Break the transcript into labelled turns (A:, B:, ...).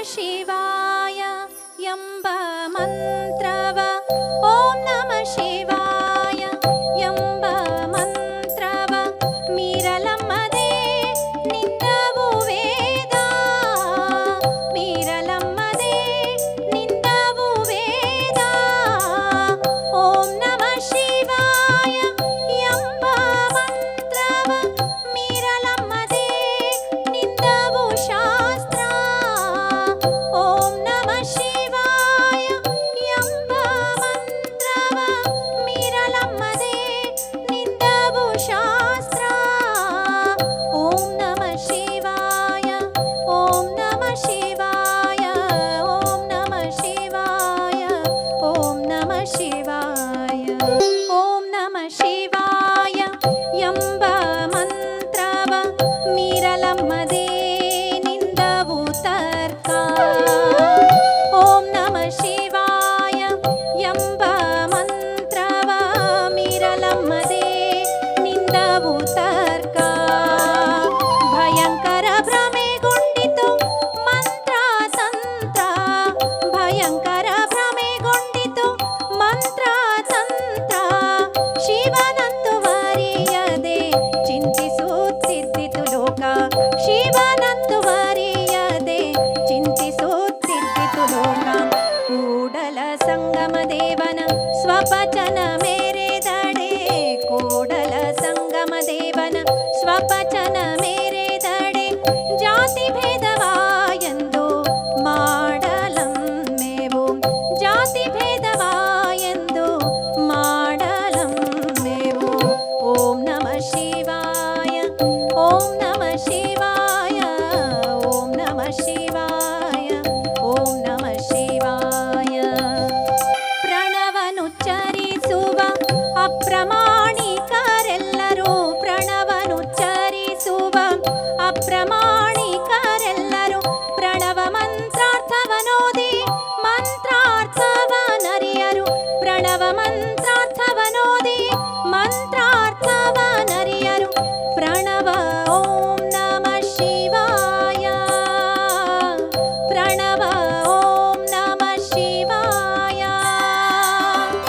A: ಶಿವಾಯ ಎಂಬ ಮಂತ್ರವ ಓಂ ನಮ ಶಿವಾಯ ಎಂಬ ಮಂತ್ರವ ಮೀರಲಮ್ಮದೇ ನಿಂದವು ವೇದ ಮೀರಲಮ್ಮದೇ ನಿಂದವು ವೇದ ಓಂ ನಮ ಶಿವಾಯ ಎಂಬ ಮಂತ್ರವ ಮೀರಲಮ್ಮದೇ ನಿಂದವು ಶಾಸ್ತ್ರ ಓಂ ನಮ ಶಿವಾಯ ಎಂಬ ಮಂತ್ರವ ಮೀರಲಮ್ಮದೇ ನಿಂದವು ಶಾಸ್ತ್ರ ಓಂ ನಮ ಶಿವಾಯ ಓಂ ನಮ ಶಿವಾಯ ಓಂ ನಮ ಶಿವಾಯ ಓಂ ನಮ ಶಿವಾಯ ಓಂ ನಮ ಶಿವಾಯ ಎಂಬ ಮಂತ್ರವ ಮೀರಲಮ್ಮದೇ ನಿಂದವು ತರ್ಕ ಓಂ ನಮ ಶಿವಾಯ ಎಂಬ ಮಂತ್ರವ ಮೀರಲಮ್ಮದೇ ನಿಂದವು ತರ್ಕ ಭಯಂಕರ ಭ್ರಮೆಗೊಂಡಿತು ಮಂತ್ರ ತಂತ್ರ ಭಯಂಕರ ಭ್ರಮೆಗೊಂಡಿತು ಮಂತ್ರ ತಂತ್ರ ಶಿವನಂತು ವರಿಯದೆ ಚಿಂತಿಸುತ್ತಿದ್ದಿತು ಲೋಕ ಶಿವನಂತು ವರಿಯದೆ ಚಿಂತಿಸುತ್ತಿದ್ದಿತು ಲೋಕ ಕೂಡಲ ಸಂಗಮ ದೇವನ ಸ್ವಪಚನ